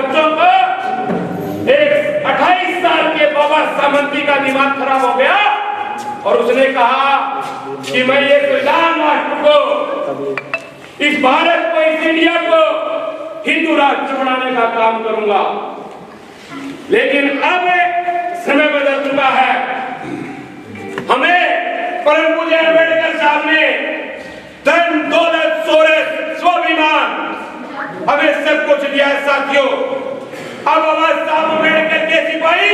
बच्चों को एक 28 साल के बाबा सामंती का दिमाग खराब हो गया और उसने कहा कि मैं ये संविधान राष्ट्र को, इस भारत को, इस इंडिया को हिंदू राष्ट्र बनाने का काम करूंगा। लेकिन अब समय बदल चुका है। हमें परम पूज्य अम्बेडकर साहब ने धन, दौलत, शोहरत, स्वाभिमान, हमें सब कुछ दिया है साथियों। अब बाबा साहब अम्बेडकर के सिपाही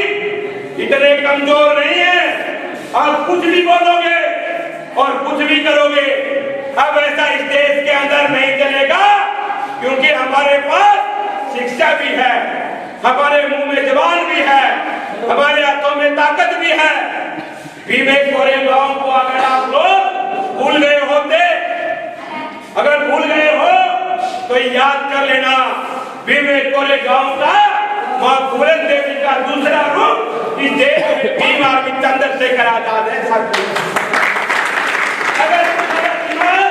इतने कमजोर नहीं है। आप कुछ भी बोलोगे और कुछ भी करोगे, अब ऐसा इस देश के अंदर नहीं चलेगा, क्योंकि हमारे पास शिक्षा भी है, हमारे मुंह में जबान भी है, हमारे हाथों में ताकत भी है। भीम कोरेगांव को अगर आप लोग भूल गए होते, अगर भूल गए हो तो याद कर लेना, भीम कोरेगांव का मां पूरन देवी का दूसरा रूप इस देश में भीम आर्मी चंद्रशेखर आजाद है साथियों। अगर तुम्हारा दिमाग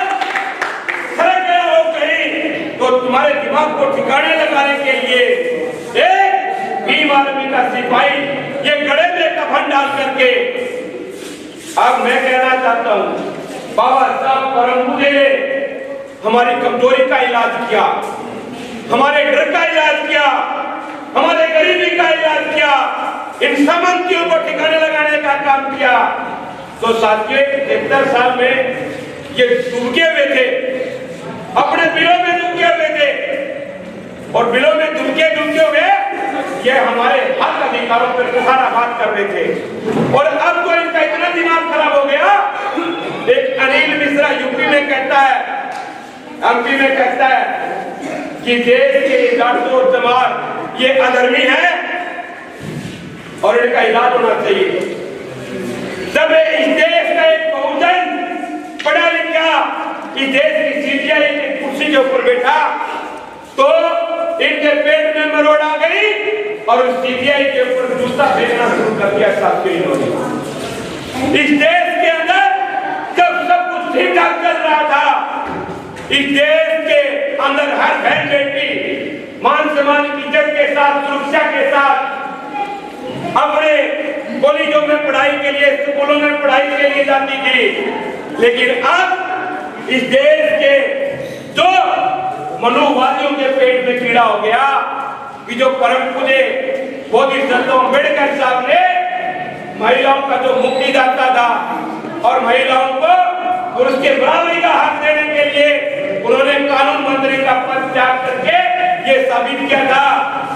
सड़क गया हो कहीं तो तुम्हारे दिमाग को ठिकाने लगाने के लिए एक भीम आर्मी का सिपाही ये गले में कफन डाल करके, अब मैं कहना चाहता हूँ, बाबा साहब परम पूज्य ने हमारी कमजोरी का इलाज किया, हमारे डर का इलाज किया, हमारे गरीबी का इलाज किया, इन सामंतियों को ठिकाने लगाने का काम किया। तो साथियों 71 साल में ये डूबके हुए थे, अपने बिलों में डूबके हुए थे, और बिलों में डूबके हुए ये हमारे हक अधिकारों पर कुठाराघात कर रहे थे। और अब तो इनका इतना दिमाग खराब हो गया, एक अनिल मिश्रा यूपी में कहता है, एमपी में कहता है कि देश के जाटों और जमात ये अधर्मी है और इनका इलाज होना चाहिए। जब इस देश का एक बहुजन पढ़ा लिखा इस देश की सीबीआई की कुर्सी के ऊपर बैठा तो इनके पेट में मरोड़ आ गई और उस सीबीआई के ऊपर जूता फेंकना शुरू कर दिया साथियों इन्होंने। इस देश के अंदर जब सब कुछ ठीक ठाक चल रहा था, इस देश के अंदर हर बहन बेटी मान सम्मान इज्जत के साथ, सुरक्षा के साथ अपने कॉलेजों में पढ़ाई के लिए, स्कूलों में पढ़ाई के लिए जाती थी। लेकिन अब इस देश के जो मनोवादियों के पेट में कीड़ा हो गया कि जो परम पूज्य बोधिसत्व अम्बेडकर साहब ने महिलाओं का जो मुक्तिदाता था और महिलाओं को पुरुष के बराबरी का हक देने के लिए उन्होंने कानून मंत्री का पद त्याग करके ये साबित किया था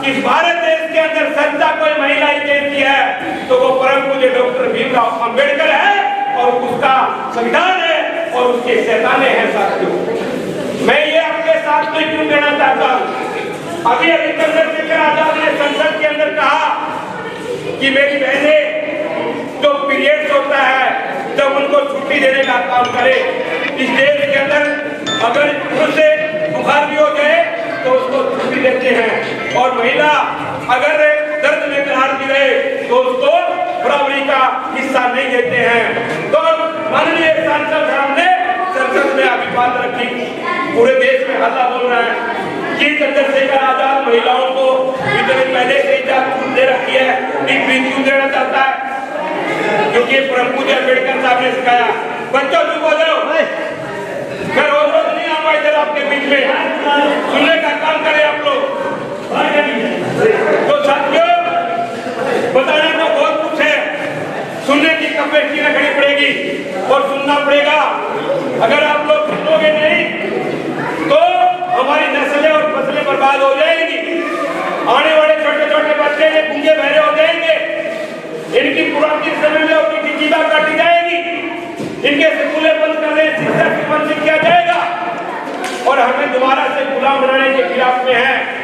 कि भारत देश के अंदर सच्चा कोई महिला ही देती है तो वो परम पूज्य डॉक्टर भीमराव अम्बेडकर है और उसका संविधान है और उसके सैताने हैं साथियों। मैं ये आपके साथ में क्यों देना चाहता हूँ, अभी चंद्रशेखर आजाद ने संसद के अंदर कहा कि मेरी बहनें जो पीरियड्स होता है जब उनको छुट्टी देने का काम करे। इस देश के अंदर अगर उसे बुखार भी हो जाए तो उसको छुट्टी देते हैं और महिला अगर दर्द में करारती रहे तो उसको बराबरी का हिस्सा नहीं देते हैं। तो माननीय सांसद साहब ने संसद में अभी बात रखी, पूरे देश में हल्ला बोल रहा है कि चंद्रशेखर आजाद महिलाओं को इतने पहले से इजाजत दे रखी है, एक क्यों देना चाहता है? क्योंकि परम पूज्य अम्बेडकर साहब ने सिखाया, बच्चों चुप हो जाओ, मैं रोज रोज नहीं आऊंगा इधर आपके बीच में, सुनने का काम करें आप लोग। तो साथियों बताने को बहुत कुछ है, सुनने की कैपेसिटी रखनी पड़ेगी और सुनना पड़ेगा। अगर आप लोग सुनोगे नहीं तो हमारी नस्लें और फसलें बर्बाद हो जाएंगी, आने वाले छोटे छोटे बच्चे गूंगे बहरे हो जाएंगे, इनकी पुरानी समय में उनकी जीवा काटी जाएगी, इनके स्कूलें बंद कर रहे, शिक्षा की वंचित किया जाएगा और हमें दोबारा से गुलाम बनाने के खिलाफ में है।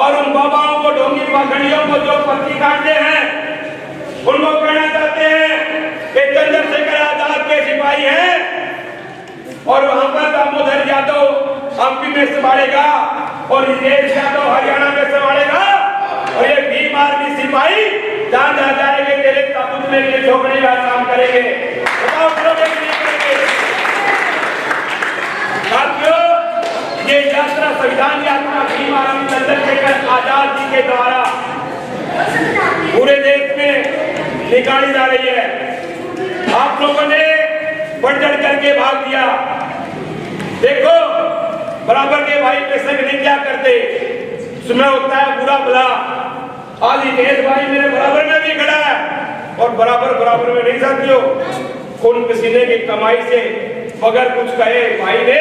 और उन बाबाओं को, ढोंगी पाखंडियों को जो पत्ती काटते हैं उनको कहना चाहते हैं कि चंद्रशेखर आजाद के सिपाही हैं और वहां पर दामोदर यादव एमपी में संभालेगा और रितेश यादव हरियाणा में संभालेगा और ये भीम आर्मी सिपाही जान जा जाएंगे तेरे ताबूत में ये झोंकने का काम करेंगे। बताओ करोगे कि नहीं करेंगे? साथियों ये यात्रा, संविधान यात्रा भीम आर्मी चंद्रशेखर आजाद जी के द्वारा पूरे देश में निकाली जा रही है। आप लोगों ने बढ़ चढ़ करके भाग दिया। देखो बराबर के भाई के संग नहीं क्या करते, उसमें होता है बुरा भला। आज हितेश भाई मेरे बराबर में भी खड़ा है और बराबर में नहीं साथियों, खून पसीने की कमाई से अगर कुछ कहे भाई ने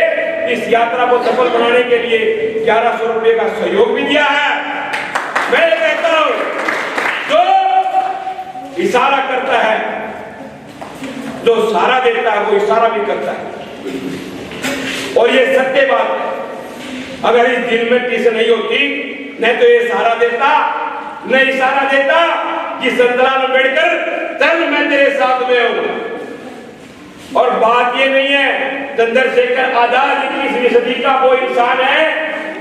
इस यात्रा को सफल बनाने के लिए 1100 रुपए का सहयोग भी दिया है। मैं कहता हूं जो इशारा करता है, जो सहारा देता है वो इशारा भी करता है और ये सत्य बात है। अगर इस दिल में टीस नहीं होती नहीं तो ये सहारा देता, न इशारा देता कि संतलाल अम्बेडकर चल मैं तेरे साथ में हूं। और बात ये नहीं है चंद्रशेखर आजाद 21वीं सदी का वो इंसान है,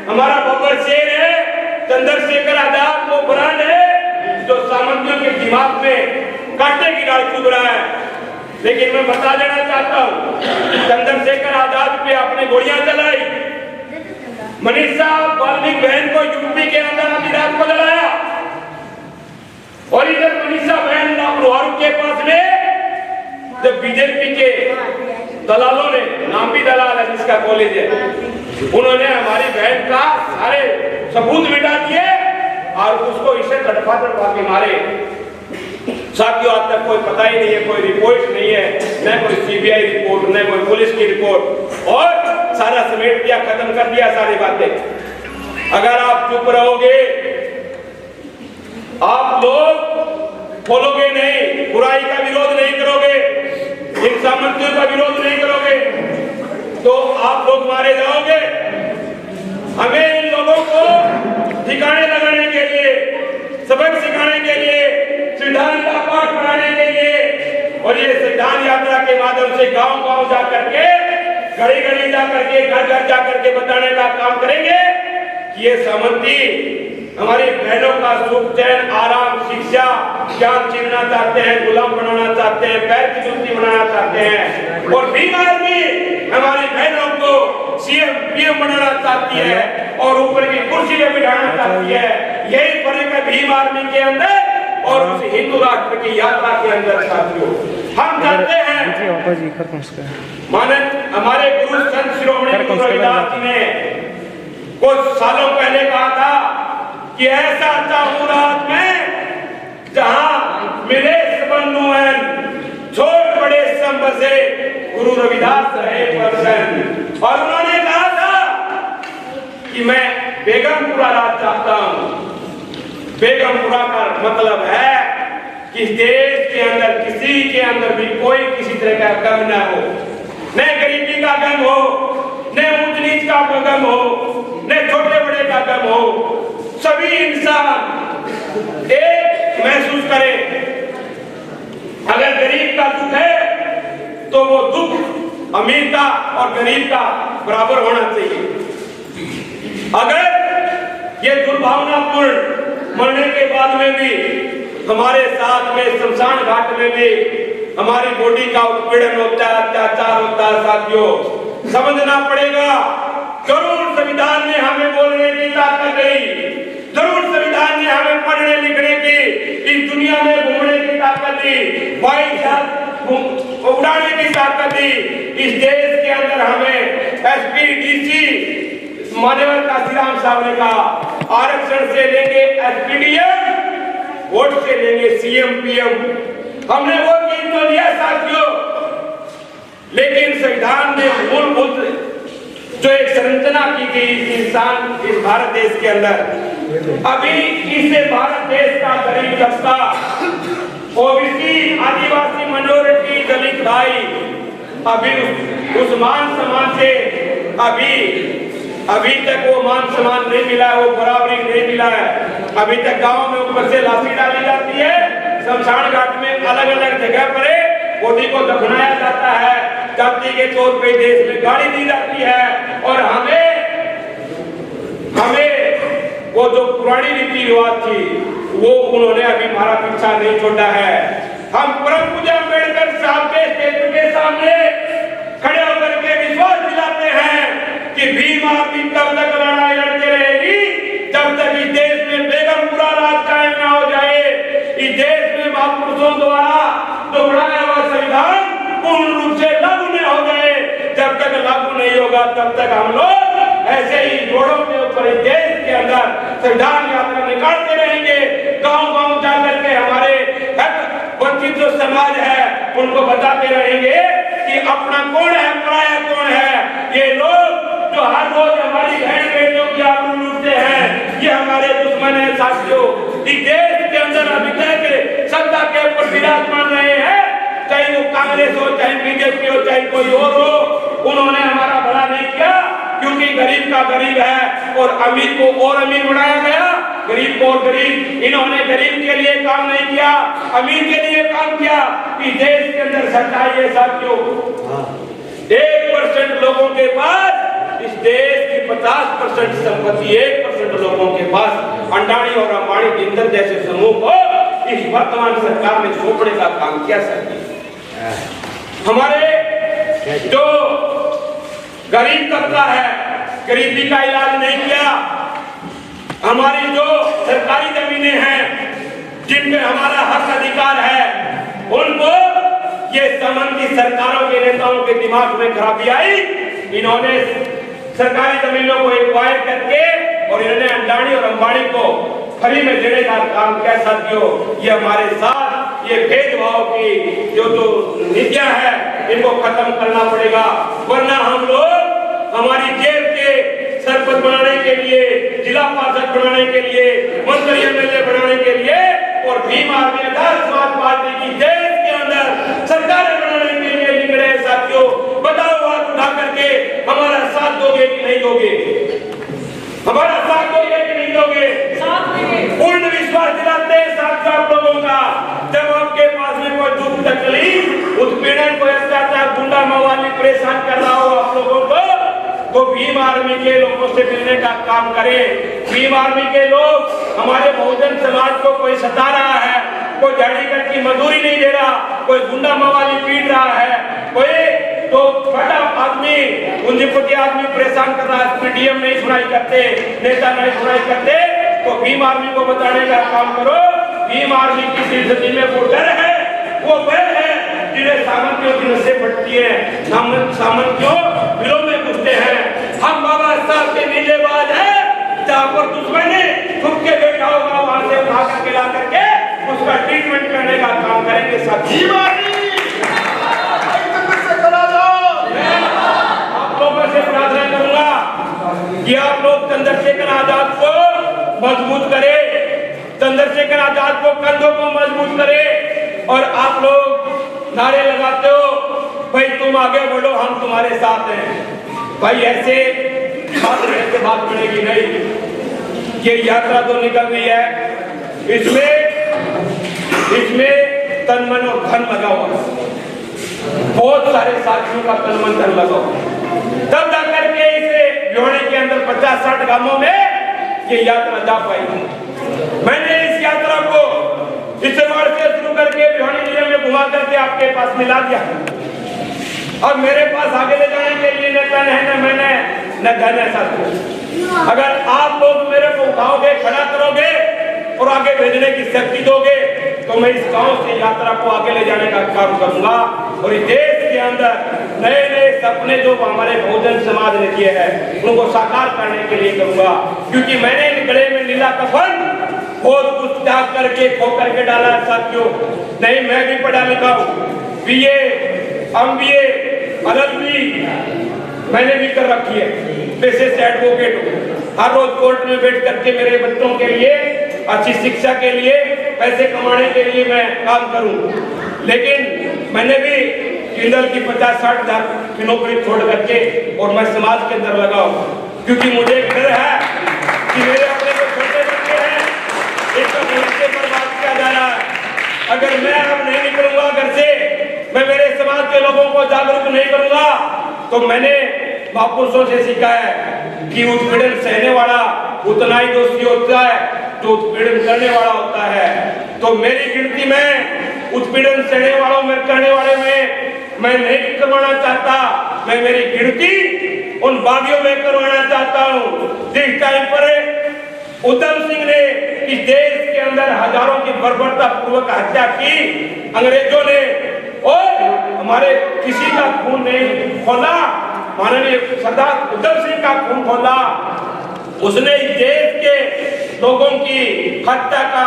हमारा बब्बर शेर है। चंद्रशेखर आजाद वो ब्रांड है जो सामंतियों के दिमाग में कांटे की डाल चुभ रहा है। लेकिन मैं बता देना चाहता हूं चंद्रशेखर आजाद पे आपने गोलियां चलाई, मनीषा वाल्मीकि बहन को यूपी के अंदर आधी रात को जलाया और इधर मनीषा बहन लोहारू के पास में जब बीजेपी के दलालों ने, नाम भी दलाल है जिसका कॉलेज है, उन्होंने हमारी बहन का सारे सबूत मिटा दिए और उसको इसे तड़पा के मारे। साथियों आज तक कोई पता ही नहीं है, कोई रिपोर्ट नहीं है, न कोई सीबीआई रिपोर्ट, न कोई पुलिस की रिपोर्ट और सारा समेट दिया, खत्म कर दिया सारी बातें। अगर आप चुप रहोगे, आप लोग बोलोगे नहीं, बुराई का विरोध नहीं करोगे, इन सामंतियों का विरोध नहीं करोगे तो आप लोग मारे जाओगे। हमें इन लोगों को ठिकाने लगाने के लिए, सबक सिखाने के लिए, संविधान का पाठ पढ़ाने के लिए और ये संविधान यात्रा के माध्यम से गांव-गांव जा करके, गली-गली जा करके, घर-घर जा करके बताने का काम करेंगे कि ये सामंती हमारी बहनों का सुख चैन आराम शिक्षा ज्ञान छीनना चाहते हैं, गुलाम बनाना चाहते हैं, पैर की जूती बनाना चाहते हैं और बीमार भी हमारी बहनों को सीएम पीएम बनाना चाहती है और ऊपर की कुर्सी पे बिठाना चाहती है। यही फर्क है भीम आर्मी के अंदर और उस हिंदू राष्ट्र की यात्रा के अंदर। साथियों हम जानते हैं माने हमारे गुरु संत शिरोमणि गुरु रविदास जी ने कुछ सालों पहले कहा था कि ऐसा चाहूं रात में जहां मिले सबनु छोट बड़े संब से गुरु रविदास रहे प्रसन्न। और उन्होंने कहा था कि मैं बेगमपुरा राज चाहता हूं। बेगमपुरा का मतलब है कि देश के अंदर किसी के अंदर भी कोई किसी तरह का गम न हो, न गरीबी का गम हो, न ऊंच नीच का गम हो, न छोटे बड़े का गम हो, सभी इंसान एक महसूस करें। अगर गरीब का दुख है तो वो दुख अमीर का और गरीब का बराबर होना चाहिए। अगर ये दुर्भावनापूर्ण मरने के बाद में भी हमारे साथ में शमशान घाट में भी हमारी बॉडी का उत्पीड़न होता है, अत्याचार होता है, साथियों समझना पड़ेगा। जरूर संविधान ने हमें बोलने की ताकत दी, जरूर संविधान ने हमें पढ़ने लिखने की, इस दुनिया में घूमने की ताकत दी, उड़ाने की ताकत दी। इस देश के अंदर हमें एसपीडीसी मान्यवर काशीराम साहब ने कहा आरक्षण से लेके एसपीडीएम, वोट से लेंगे सीएम पीएम। हमने वो चीज तो लिया साथियों, लेकिन संविधान ने मूलभूत जो एक संरचना की गई इंसान इस भारत देश के अंदर, अभी इसे भारत देश का गरीब तबका, ओबीसी, आदिवासी, माइनॉरिटी, दलित भाई अभी उस मान सम्मान से अभी तक वो मान सम्मान नहीं मिला है, वो बराबरी नहीं मिला है। अभी तक गांव में ऊपर से लाठी डाली जाती है, शमशान घाट में अलग अलग जगह पर बॉडी को दफनाया जाता है, जाति के तौर पे देश में गाड़ी दी जाती है और हमें वो जो पुरानी रीति रिवाज थी वो उन्होंने अभी हमारा पीछा नहीं छोड़ा है। हम परम पूज्य अम्बेडकर साहब के स्टेचू के सामने खड़े होकर के विश्वास दिलाते हैं कि भीम आर्मी तब तक लड़ाई लड़ते रहेगी जब तक इस देश महापुरुषों द्वारा जो बनाया हुआ संविधान पूर्ण रूप से लागू नहीं हो जाए, जब तक लागू नहीं होगा तब तक हम लोग ऐसे ही रोडों के ऊपर इस देश के अंदर संविधान यात्रा निकालते रहेंगे। गांव-गांव जाकर के हमारे वंचित जो समाज है उनको बताते रहेंगे कि अपना कौन है, पराया कौन है। ये लोग जो हर रोज हमारी बहन बेटियों की आबरू लूटते हैं, ये हमारे दुश्मन है साथियों। इस देश के अंदर अभी तक सत्ता के ऊपर विराजमान रहे हैं, चाहे वो कांग्रेस हो, चाहे बीजेपी हो, चाहे कोई और हो, उन्होंने हमारा भला नहीं किया, क्योंकि गरीब का गरीब है और अमीर को और अमीर बनाया गया, गरीब को और गरीब। इन्होंने गरीब के लिए काम नहीं किया, अमीर के लिए काम किया। कि देश के अंदर सच्चाई है साथियों, 1% लोगों के पास इस देश की 50% संपत्ति 1% लोगों के पास। अंडानी और अंबानी जिंदल जैसे समूह को इस वर्तमान सरकार ने सौंपने का काम किया सर। हमारे जो गरीब तबका है, गरीबी का इलाज नहीं किया। हमारी जो सरकारी जमीनें हैं जिन पे हमारा हक अधिकार है, उनको ये संबंधित सरकारों के नेताओं के दिमाग में खराबी आई। इन्होंने सरकारी जमीनों को एक्वायर करके और इन्होंने अंडानी और अंबानी को फ्री में देने का काम किया साथियों। ये हमारे साथ ये भेदभाव की जो नीतियां हैं इनको खत्म करना पड़ेगा, वरना हम लोग हमारी जेब के सरपंच बनाने के लिए, जिला पार्षद बनाने के लिए, मंत्री एमएलए बनाने के लिए और भीम आर्मी समाज पार्टी की देश के अंदर सरकारें बनाने के लिए निकले साथियों। बताओ हाथ उठा करके हमारा साथ दोगे कि नहीं दोगे? हमारा साथ दोगे कि नहीं दोगे? पूर्ण विश्वास दिलाते हैं साथियों आप लोगों का। जब आपके पास में कोई दुख तकलीफ, उत्पीड़न, कोई अत्याचार, गुंडा मवाली परेशान कर रहा हो आप लोगों को, तो भीम आर्मी के लोगों से मिलने का काम करें। भीम आर्मी के लोग हमारे बहुजन समाज को कोई सता रहा है, कोई झाड़ीगढ़ की मजदूरी नहीं दे रहा, कोई गुंडा मवाली पीट रहा है, कोई तो बड़ा आदमी पूंजीपति आदमी परेशान कर रहा है, डीएम नहीं सुनाई करते, नेता नहीं सुनाई करते, तो भीम आर्मी को बताने का काम करो। भीम आर्मी की स्थिति में वो डर है, वो बैल है जिन्हें सामंतियों की नसें फटती है, सामंतियों बिलों में घुसते हैं। हम बाबा साहब के नीलेबाज है, जहाँ पर दुश्मन ने छुप के बैठा होगा वहां से उठा करके ला करके उसका ट्रीटमेंट करने का काम करेंगे साथी। आप लोगों से प्रार्थना करूंगा कि आप लोग चंद्रशेखर आजाद को मजबूत करें, चंद्रशेखर आजाद को कंधों को मजबूत करें। और आप लोग नारे लगाते हो भाई तुम आगे बढ़ो, हम तुम्हारे साथ हैं। भाई ऐसे बात बनेगी नहीं। ये यात्रा तो निकल रही है, इसमें तन मन और धन लगा हुआ है, बहुत सारे साथियों का तन मन धन लगा हुआ, तब जाकर के इसे भिवानी के अंदर 50-60 गांवों में ये यात्रा जा पाई। मैंने इस यात्रा को इस बार से शुरू करके भिवानी जिले में घुमा करके आपके पास मिला दिया। अब मेरे पास आगे ले जाने के लिए न तन है, न मैंने, न धन है साथियों। अगर आप लोग मेरे को उठाओगे, खड़ा करोगे और आगे भेजने की शक्ति दोगे, तो मैं इस गांव से यात्रा को आगे ले जाने का काम करूंगा और इस देश के अंदर नए नए सपने जो हमारे बहुजन समाज ने किए हैं उनको साकार करने के लिए करूंगा। क्योंकि मैंने गले में नीला कफन बहुत कुछ त्याग करके खो करके डाला है साथियों। नहीं, मैं भी पढ़ा लिखा हूँ, बीए, एमबीए, एलएलबी मैंने भी कर रखी है, पेशे से एडवोकेट हूँ। हर रोज कोर्ट में बैठ करके मेरे बच्चों के लिए अच्छी शिक्षा के लिए, पैसे कमाने के लिए मैं काम करूं। लेकिन मैंने भी जिंदल की 50-60 हजार की नौकरी छोड़ करके और मैं समाज के अंदर लगा हूं, क्योंकि मुझे एक डर है कि मेरे अपने जो छोटे बच्चे हैं इनका भविष्य बर्बाद किया जा रहा है। अगर मैं अब नहीं निकलूंगा घर से, मैं मेरे समाज के लोगों को जागरूक नहीं करूंगा, तो मैंने महापुरुषों से सीखा है कि उत्पीड़न सहने वाला उतना ही दोषी होता है जो उत्पीड़न करने वाला होता है। तो मेरी गिनती में उत्पीड़न सहने वालों में, करने वाले में मैं नहीं करवाना चाहता, मैं मेरी गिनती उन बागियों में करवाना चाहता हूँ जिस टाइम पर उधम सिंह ने इस देश के अंदर हजारों की बर्बरता पूर्वक हत्या की, अंग्रेजों ने और हमारे किसी का खून नहीं खोला, माननीय सरदार उधम सिंह का खून खोला। उसने इस देश के लोगों की हत्या का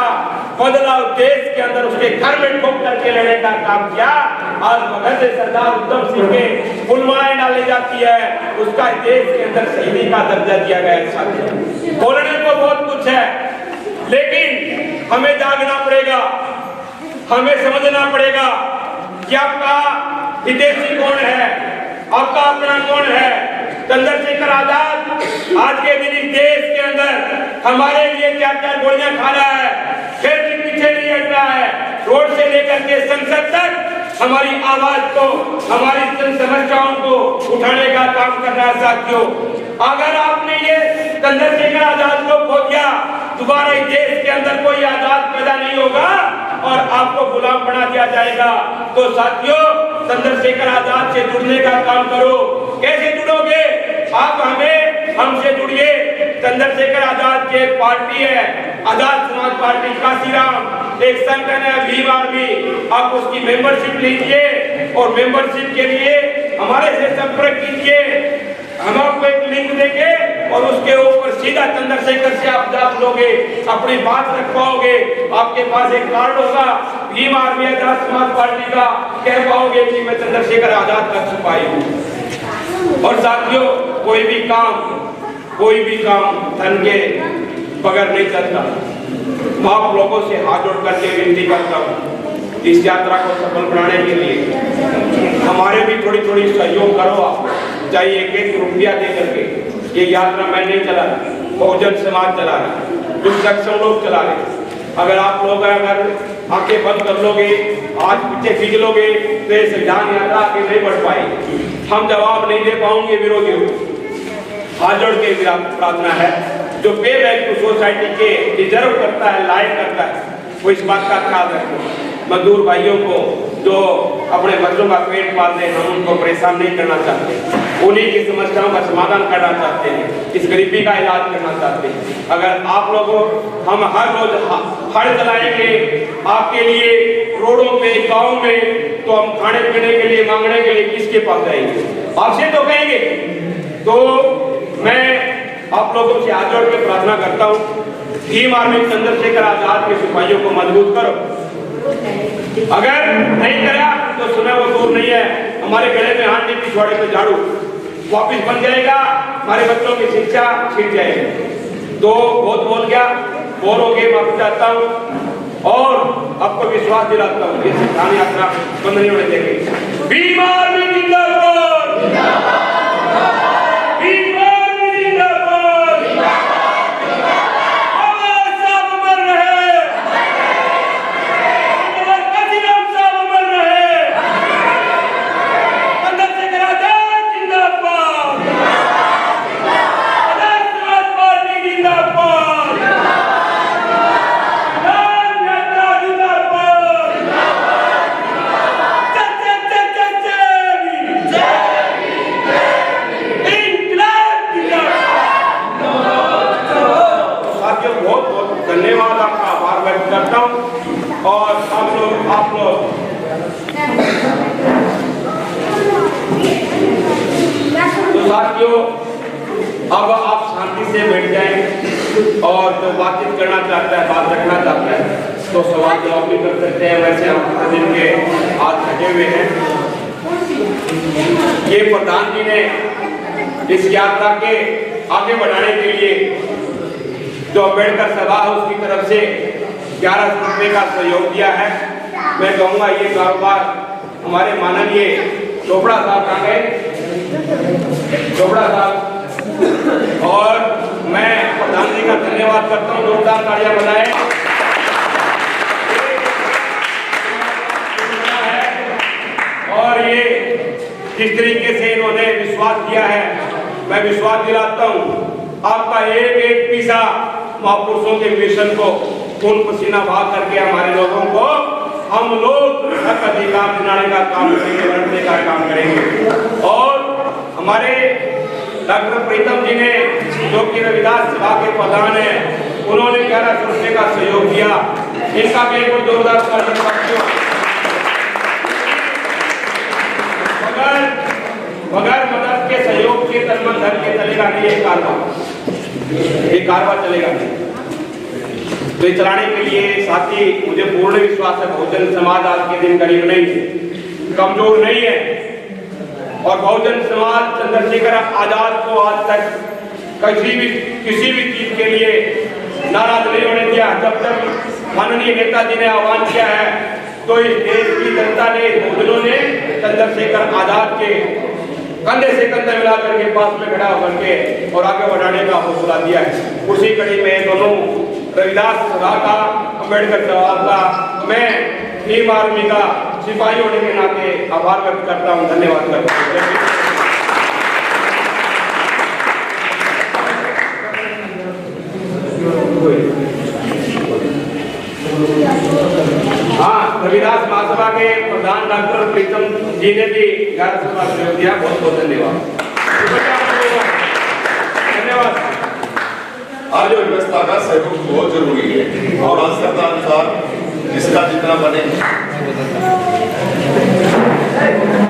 बदला देश के अंदर उसके घर में ठोक करके लड़ने का काम किया। आज भगत सरदार उधम सिंह के फुलमालाएं डाली जाती है, उसका देश के अंदर शहीदी का दर्जा दिया गया है। साथियों, बोलने को बहुत कुछ है, लेकिन हमें जागना पड़ेगा, हमें समझना पड़ेगा कि आपका विदेशी कौन है, आपका अपना कौन है। चंद्रशेखर आजाद आज के दिन इस देश के अंदर हमारे लिए क्या क्या गोलियां खा रहा है, फिर भी पीछे नहीं हट रहा है। रोड से लेकर के संसद तक हमारी आवाज को, हमारी जन समस्याओं को उठाने का काम कर रहा है। साथियों, अगर आपने ये चंद्रशेखर आजाद को खो दिया, दोबारा इस देश के अंदर कोई आजाद पैदा नहीं होगा और आपको गुलाम बना दिया जाएगा। तो साथियों, चंद्रशेखर आजाद से जुड़ने का काम करो। कैसे जुड़ोगे आप? हमसे जुड़िए। चंद्रशेखर आजाद की एक पार्टी है, आजाद समाज पार्टी काशीराम, एक संगठन है भीम आर्मी। आप उसकी मेंबरशिप लीजिए और मेंबरशिप के लिए हमारे से संपर्क कीजिए। हम आपको एक लिंक देंगे और उसके ऊपर सीधा चंद्रशेखर से आप जाप लोगे, अपनी बात रख पाओगे। आपके पास एक कार्ड होगा भीम आर्मी आजाद समाज पार्टी का, कह पाओगे कि मैं चंद्रशेखर आजाद का सिपाही हूँ। और साथियों, कोई भी काम धन के बगैर नहीं चलता। मैं आप लोगों से हाथ जोड़ करके विनती करता हूँ, इस यात्रा को सफल बनाने के लिए हमारे भी थोड़ी थोड़ी सहयोग करो। आप चाहे एक एक रुपया दे करके। ये यात्रा मैं नहीं चला रहा, बहुजन समाज चला रहा, कुछ सक्षम लोग चला रहे। अगर आप लोग आंखें बंद कर लोगे, आज पीछे खींच लोगे, तो ये संविधान यात्रा आगे नहीं बढ़ पाएगी। हम जवाब नहीं दे पाएंगे विरोधियों को। हाथ जोड़ के प्रार्थना है, जो पे बैक टू सोसाइटी के डिजर्व करता है, लायक करता है, वो इस बात का ख्याल रखो। मजदूर भाइयों को जो अपने बच्चों का पेट पालते हैं, हम उनको परेशान नहीं करना चाहते, उन्हीं की समस्याओं का समाधान करना चाहते हैं, इस गरीबी का इलाज करना चाहते हैं। अगर आप लोगों, हम हर रोज हड़ चलाएंगे आपके लिए रोडों पे, गाँव में, तो हम खाने पीने के लिए, मांगने के लिए किसके पास जाएंगे? आपसे तो कहेंगे। तो मैं आप लोगों से हाथ जोड़ के प्रार्थना करता हूँ, भीम आर्मी चंद्रशेखर आजाद के सिपाहियों को मजबूत करो। अगर नहीं करा तो सुना वो दूर नहीं है, हमारे गले में हाथ, पिछवाड़े पे झाड़ू, वापिस बन जाएगा, हमारे बच्चों की शिक्षा छिड़ जाएगी। तो बहुत बोल गया, बोर हो गए, माफी चाहता हूँ और आपको विश्वास दिलाता हूँ, ये संविधान यात्रा बंद नहीं होने देंगे। भीम आर्मी जिंदाबाद, भीम आर्मी जिंदाबाद, आवाज साफ अमर रहे, काशीराम साहब अमर रहे, चंद्रशेखर आजाद जिंदाबाद, आजाद समाज पार्टी जिंदाबाद, यात्रा जिंदाबाद, बहुत बहुत धन्यवाद, आपका आभार व्यक्त करता हूँ। और आप लोग तो साथियों, अब आप शांति से बैठ जाएं और जो बातचीत करना चाहता है, बात रखना चाहता है, तो सवाल जवाब भी कर सकते हैं। वैसे हम दिन के हाथ थके हुए हैं। ये प्रधान जी ने इस यात्रा के आगे बढ़ाने के लिए जो अम्बेडकर सभा है उसकी तरफ से 11 रुपए का सहयोग दिया है। मैं कहूँगा ये कारोबार हमारे माननीय चोपड़ा साहब कहाँ गए, चोपड़ा साहब, और मैं प्रधान जी का धन्यवाद करता हूँ। जोरदार तालियां बजाएं। और ये जिस तरीके से इन्होंने विश्वास दिया है, मैं विश्वास दिलाता हूँ आपका एक एक पैसा महापुरुषों के मिशन को खून पसीना बहा करके हमारे लोगों को हम लोग हक अधिकार दिलाने का काम करेंगे, लड़ने का काम करेंगे। और हमारे डॉक्टर प्रीतम जी ने, जो कि रविदास सभा के प्रधान है, उन्होंने 1100 रुपये का सहयोग दिया। इनका भी एक और जोरदार तालियां। बगैर मदद के सहयोग के तन मन धन के चलेगा नहीं ये कारवा चलेगा नहीं। तो ये चलाने के लिए साथी मुझे पूर्ण विश्वास है बहुजन समाज आज के दिन गरीब नहीं है, कमजोर नहीं है। और बहुजन समाज चंद्रशेखर आजाद को आज तक किसी भी चीज के लिए नाराज नहीं होने दिया। जब तक माननीय नेताजी ने आह्वान किया है तो इस देश की जनता ने, बहुजनों ने चंद्रशेखर आजाद के कंधे से कंधे मिलाकर के पास में खड़ा होकर के और आगे बढ़ाने का हौसला दिया है। उसी कड़ी में दोनों रविदास सभा का, अम्बेडकर सभा का मैं टीम आर्मी का सिपाही होने के नाते आभार व्यक्त करता हूँ, धन्यवाद करता हूँ। हाँ, रविदास महासभा के प्रधान डॉक्टर प्रीतम जी ने भी 1100 का सहयोग दिया, बहुत बहुत धन्यवाद। धन्यवाद। आज व्यवस्था का सहयोग बहुत जरूरी है और आवश्यकता अनुसार जिसका जितना बने